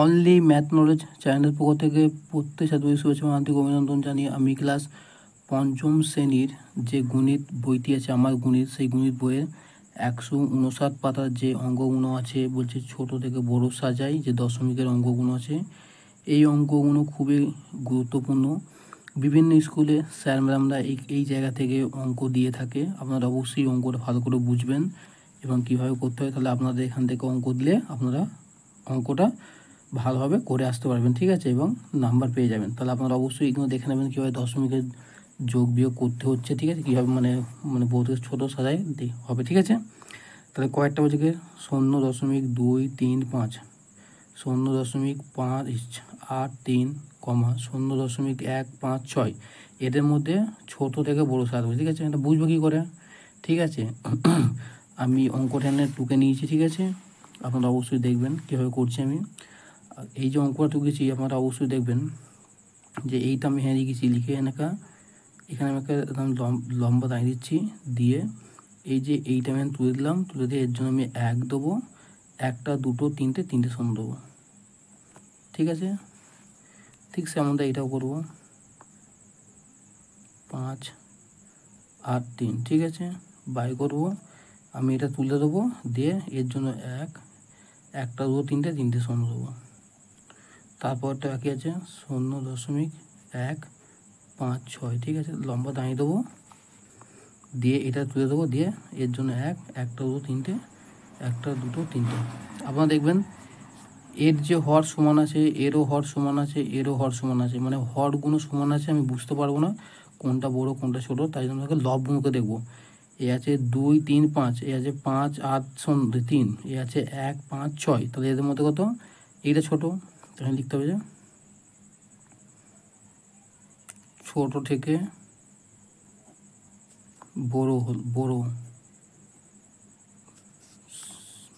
Only math knowledge চ্যানেলের পক্ষ থেকে প্রত্যেক ছাত্রীদের শুভেচ্ছা এবং আন্তরিক অভিনন্দন জানিয়ে আমি ক্লাস পঞ্চম শ্রেণীর যে গণিত বইটি আছে আমার গণিত, সেই গণিত বইয়ের 159 পাতার যে অঙ্কগুলো আছে, বলছে ছোট থেকে বড় সাজাই, যে দশমিকের অঙ্কগুলো আছে, এই অঙ্কগুলো খুবই গুরুত্বপূর্ণ। বিভিন্ন স্কুলে স্যার ম্যাডামরা এই জায়গা থেকে অঙ্ক দিয়ে থাকে। আপনারা অবশ্যই অঙ্কটা ভালো করে বুঝবেন এবং কীভাবে করতে হয়, তাহলে আপনাদের এখান থেকে অঙ্ক দিলে আপনারা অঙ্কটা ভালোভাবে করে আসতে পারবেন, ঠিক আছে, এবং নাম্বার পেয়ে যাবেন। তাহলে আপনারা অবশ্যই এগুলো দেখে নেবেন কীভাবে দশমিকের যোগ বিয়োগ করতে হচ্ছে, ঠিক আছে, কীভাবে মানে বড় থেকে ছোটো সাজাই হবে, ঠিক আছে। তাহলে কয়েকটা বলছে কি 0.235, 0.583, 0.156, এদের মধ্যে ছোট থেকে বড় সাজাবো, ঠিক আছে। এটা বুঝবো কী করে, ঠিক আছে। আমি অঙ্কটা এনে টুকে নিয়েছি, ঠিক আছে। আপনারা অবশ্যই দেখবেন কীভাবে করছি আমি। এই যে অঙ্কটা টুকেছি আপনারা অবশ্যই দেখবেন যে এইটা আমি হ্যাঁ লিখেছি, লিখে এখানে আমাকে একদম লম্বা দাঁড়িয়ে দিচ্ছি, দিয়ে এই যে এইটা আমি তুলে দিলাম, তুলে দিয়ে এর জন্য আমি 1 দেবো, 1টা 2টো 3টে শূন্য দেবো, ঠিক আছে। ঠিক সেমনটা এইটাও করবো, 5 আর 3, ঠিক আছে, বাই করবো। আমি এটা তুলে দেবো, দিয়ে এর জন্য 1টা 2 3টে শূন্য দেবো। তারপরটা বাকি আছে 0.156, ঠিক আছে, লম্বা দাঁড়িয়ে দেবো, দিয়ে এটা তুলে দেবো, দিয়ে এর জন্য 1টা 2 3টে, 1টা 2 3টে। আপনারা দেখবেন এর যে হর সমান আছে, এরও হর সমান আছে, এরও হর সমান আছে, মানে হরগুলো সমান আছে। আমি বুঝতে পারবো না কোনটা বড় কোনটা ছোটো, তাই জন্য লবগুলোকে দেখবো। এ আছে 2 3 5, এ আছে 5 8 3, এ আছে 1 5 6, তাহলে এদের মধ্যে কত, এইটা ছোটো, তাহলে লিখতে হবে যে ছোট থেকে বড়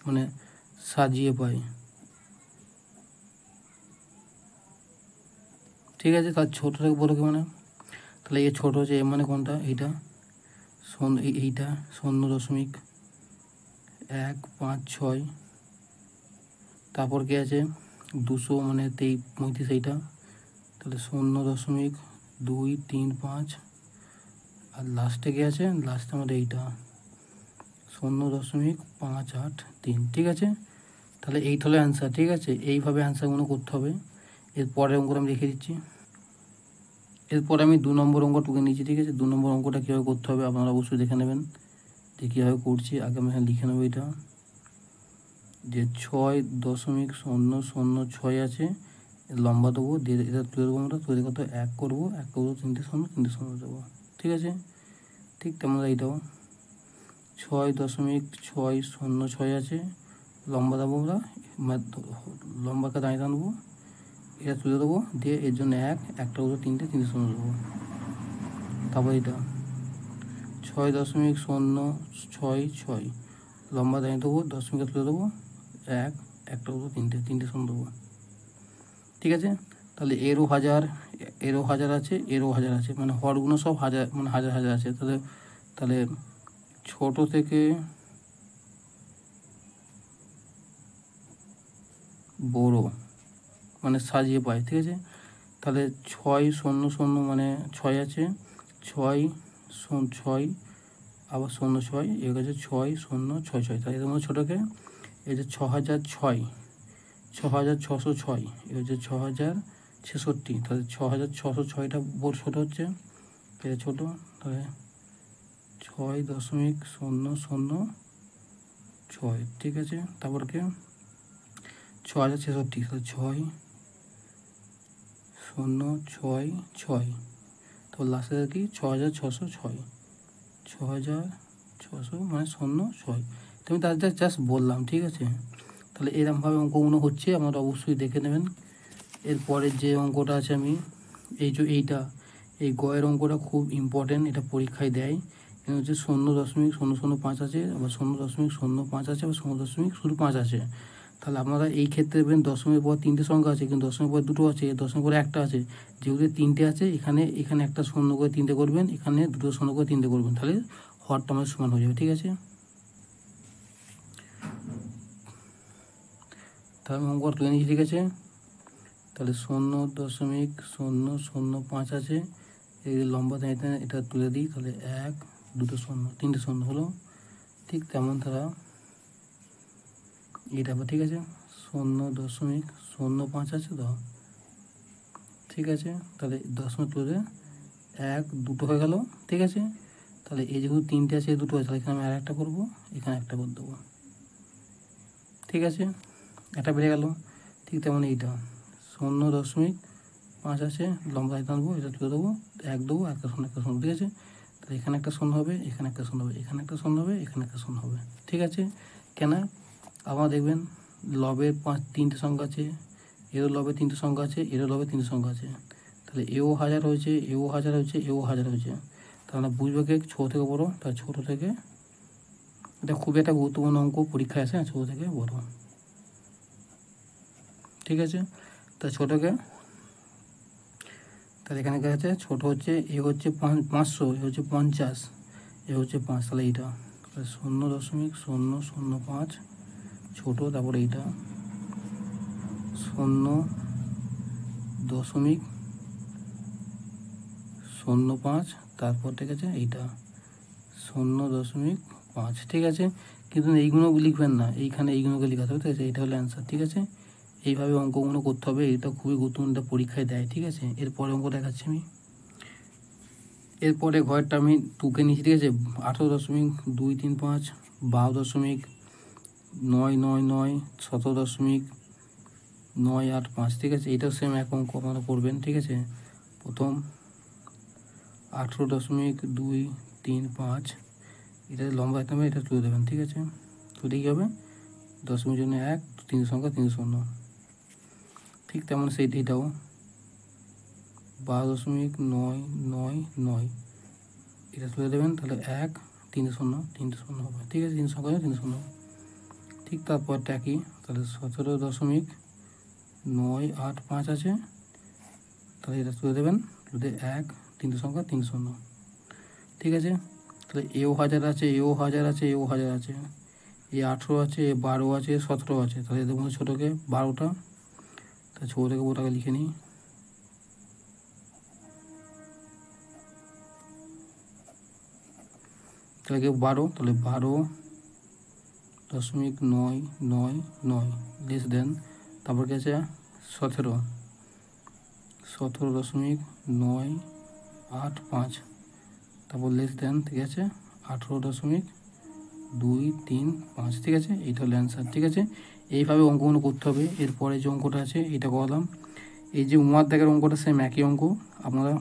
মানে সাজিয়ে পাই, ঠিক আছে। তার ছোট থেকে বড় কি মানে, তাহলে এই ছোট হচ্ছে এ মানে কোনটা, এইটা এইটা 0.156, তারপর কি আছে 200 মানে 35, এইটা, তাহলে 0.235, আর লাস্টে কি আছে, লাস্টে আমাদের এইটা 0.583, ঠিক আছে। তাহলে এইটা হলো অ্যান্সার, ঠিক আছে। এইভাবে অ্যান্সারগুলো করতে হবে। এরপরের অঙ্কটা আমি লিখে দিচ্ছি। এরপরে আমি 2 নম্বর অঙ্ক টুকে নিয়েছি, ঠিক আছে। 2 নম্বর অঙ্কটা কীভাবে করতে হবে আপনারা অবশ্যই দেখে নেবেন যে কীভাবে করছি। আগে আমি এখানে লিখে নেবো এটা, যে 6.006 আছে, লম্বা দেবো, দিয়ে এটা তুলে দেবো, আমরা তুলে কত 1 করবো, 1 করবো 3টে শূন্য দেবো, ঠিক আছে। ঠিক তেমন এইটাও 6.606 আছে, লম্বা দেবো, আমরা লম্বাকে দাঁড়িয়ে আনবো, এটা তুলে দেবো, দিয়ে এর জন্য 1 করবো 3টে শূন্য দেবো। তারপর এটা 6.066, লম্বা দাঁড়িয়ে দেবো, দশমিকে তুলে দেবো, 1 করবো 3টে শূন্য দেবো, ঠিক আছে। তাহলে এরও হাজার আছে, এরও হাজার আছে, মানে হরগুলো সব হাজার, মানে হাজার হাজার আছে। তাহলে ছোট থেকে বড় মানে সাজিয়ে পাই, ঠিক আছে। তাহলে 600 মানে 6 আছে, 6 আবার 06, এর কাছে 6066, তাহলে এর মধ্যে ছোটোকে এই যে 6006, 6606, এ হচ্ছে 6066, তাহলে 6606টা বড় ছোটো হচ্ছে, এটা ছোটো, তাহলে 6.006, ঠিক আছে। তারপর কি 6066, তাহলে 6066, তো লাস্টে কি 6606, 6600 মানে 06, তো আমি তার জাস্ট বললাম, ঠিক আছে। তাহলে এরকমভাবে অঙ্কগুলো হচ্ছে, আপনারা অবশ্যই দেখে নেবেন। এরপরের যে অঙ্কটা আছে আমি এই গয়ের অঙ্কটা খুব ইম্পর্টেন্ট, এটা পরীক্ষায় দেয়। এখানে হচ্ছে 0.005 আছে, আবার 0.05 আছে, আবার 0.05 আছে। তাহলে আপনারা এই ক্ষেত্রে দেখবেন দশমিকের পর 3টে সংখ্যা আছে, কিন্তু দশমিকের পর 2টো আছে, দশমিকের পর 1টা আছে। যেহেতু 3টে আছে, এখানে একটা শূন্য করে 3টে করবেন, এখানে 2টো শূন্য করে 3টে করবেন, তাহলে হরটা আমাদের সমান হয়ে যাবে, ঠিক আছে। তাহলে আমি অঙ্ক তুলে নিয়েছি, ঠিক আছে। তাহলে 0.005 আছে, এই লম্বা দাঁড়িয়ে এটা তুলে দিই, তাহলে 1 2 শূন্য 3 শূন্য হলো। ঠিক তেমন তারা এটা হবে, ঠিক আছে। 0.05 আছে তো, ঠিক আছে। তাহলে দশমিক তুলে 1 2 হয়ে গেল, ঠিক আছে। তাহলে এই যেহেতু 3টে আছে, 2 আছে, তাহলে এখানে আমি আর একটা করবো, এখানে একটা করে দেবো, ঠিক আছে। এটা বেড়ে গেল। ঠিক তেমন এইটা 0.5 আছে, লম্বা দাঁড়িয়ে আনবো, এটা তুলে দেবো, 1 দেবো, একটা শূন্য, ঠিক আছে। তাহলে এখানে একটা শূন্য হবে, এখানে একটা শূন্য হবে, এখানে একটা শূন্য হবে, এখানে একটা শূন্য হবে, ঠিক আছে। কেন আবার দেখবেন লবের 3টে সংখ্যা আছে, এরও লবে 3টে সংখ্যা আছে, এরও লবে 3টে সংখ্যা আছে। তাহলে এও 1000 হয়েছে, এও 1000 হয়েছে, এও 1000 হয়েছে। তাহলে বুঝবে কি ছোটো থেকে বড়ো, তাহলে ছোটো থেকে, এটা খুবই একটা গুরুত্বপূর্ণ অঙ্ক, পরীক্ষায় আসে, ছোটো থেকে বড়ো, ঠিক আছে। তা ছোটোকে, তাহলে এখানে কি আছে, ছোটো হচ্ছে এ হচ্ছে 500, এ হচ্ছে 50, এ হচ্ছে 5, তাহলে এইটা 0.005 ছোটো, তারপরে এইটা 0.05, তারপর ঠিক আছে এইটা 0.5, ঠিক আছে। কিন্তু এইগুলো লিখবেন না, এইখানে এইগুলোকে লেখাতে হবে, ঠিক আছে। এইটা হলো অ্যান্সার, ঠিক আছে। এইভাবে অঙ্কগুলো করতে হবে, এটা খুবই গুরুত্বপূর্ণ, পরীক্ষায় দেয়, ঠিক আছে। এরপরে অঙ্ক দেখাচ্ছি আমি। এরপরে ঘরেরটা আমি 2কে নিচ্ছি, ঠিক আছে। 18.235, 12.999, 17.985, ঠিক আছে। এটাও সেম এক অঙ্ক আপনারা করবেন, ঠিক আছে। প্রথম 18.235, এটা লম্বা একটা এটা তুলে দেবেন, ঠিক আছে। তুলে কী হবে, দশমিক জন্য 1 3 সংখ্যা 3 শূন্য, ঠিক তেমন এইটাও 12.999, এটা তুলে দেবেন, তাহলে 1 3 শূন্য 3 শূন্য হবে, ঠিক আছে। 3 সংখ্যা 3 শূন্য, ঠিক তারপরটা কি, তাহলে 17.985 আছে, তাহলে এটা তুলে দেবেন, তুলে 1 3 সংখ্যা 3 শূন্য, ঠিক আছে। তাহলে এও 1000 আছে, এও 1000 আছে, এও 1000 আছে, এ 18 আছে, এ 12 আছে, 17 আছে, তাহলে এদের মধ্যে ছোটোকে 12টা, তাহলে ছোটো থেকে বড়টাকে লিখে নিই, তাহলে কেউ 12, তাহলে 12.999 লেস দেন, তারপর কি আছে 17.985, তারপর লেস দেন, ঠিক আছে 18.235, ঠিক আছে। এইটা হলো অ্যান্সার, ঠিক আছে। এইভাবে অঙ্কগুলো করতে হবে। এরপরে যে অঙ্কটা আছে এটা করলাম, এই যে উমার দাগের অঙ্কটা সেম একই অঙ্ক আপনারা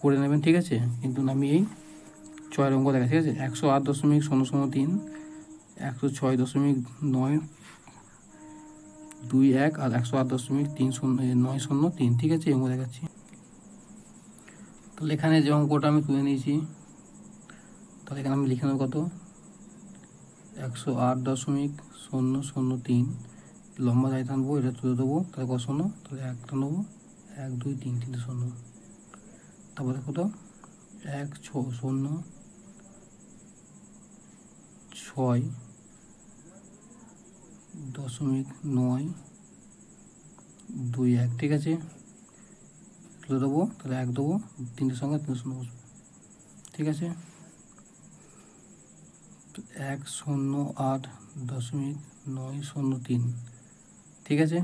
করে নেবেন, ঠিক আছে। কিন্তু আমি এই 6 অঙ্ক দেখা, ঠিক আছে। 108.003, 106.921 আর 108.903, ঠিক আছে। এই অঙ্ক দেখাচ্ছি। তাহলে এখানে যে অঙ্কটা আমি তুলে নিয়েছি, তাহলে এখানে আমি লিখে নেব কত, 108.003, লম্বা দাঁড়িয়ে টানবো, এটা তুলে দেবো, তাহলে কত শূন্য, তাহলে একটা নেবো, 1 2 3 3 শূন্য, তারপরে কত 106.921, ঠিক আছে। তুলে দেবো, তাহলে 1 দেবো, 3 সঙ্গে 3 শূন্য বসবে, ঠিক আছে। 108.903, ঠিক আছে।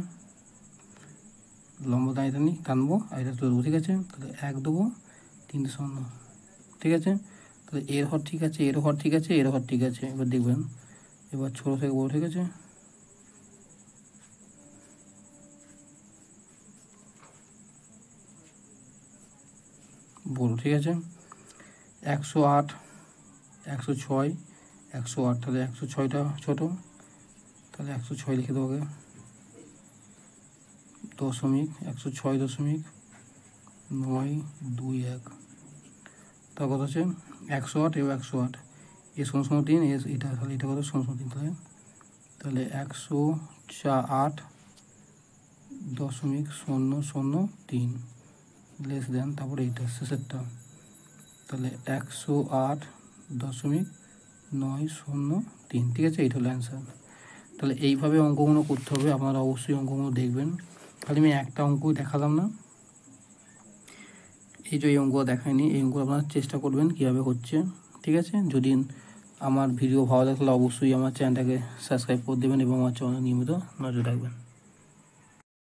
লম্বা দাঁড়িয়ে টানবো, আর এটা তুলে দেবো, ঠিক আছে। তাহলে 1 দেবো, 3 শূন্য, ঠিক আছে। তাহলে এর হর ঠিক আছে, এর হর ঠিক আছে, এর হর ঠিক আছে। এবার দেখবেন, এবার ছোটো থেকে বড়ো, ঠিক আছে। বড়ো, ঠিক আছে। 108, 106, 108, তাহলে 106টা ছোটো, তাহলে 106 লিখে দেবো আগে, 106.921, তার কথা হচ্ছে 108 এবং 108, এ 0.3, এটা, তাহলে এটা কত 0.3, তাহলে 108.003 লেস দেন, তারপরে এইটা শেষেরটা, তাহলে 108.903, ঠিক আছে। এইটা হলো অ্যান্সার। তাহলে এইভাবে অঙ্কগুলো করতে হবে, আপনারা অবশ্যই অঙ্কগুলো দেখবেন, তাহলে আমি একটা অঙ্ক দেখালাম না, এই যে এই অঙ্ক দেখায়নি, এই অঙ্ক আপনারা চেষ্টা করবেন কীভাবে হচ্ছে, ঠিক আছে। যদি আমার ভিডিও ভালো লাগে তাহলে অবশ্যই আমার চ্যানেলটাকে সাবস্ক্রাইব করে দেবেন এবং আমার চ্যানেল নিয়মিত নজর রাখবেন।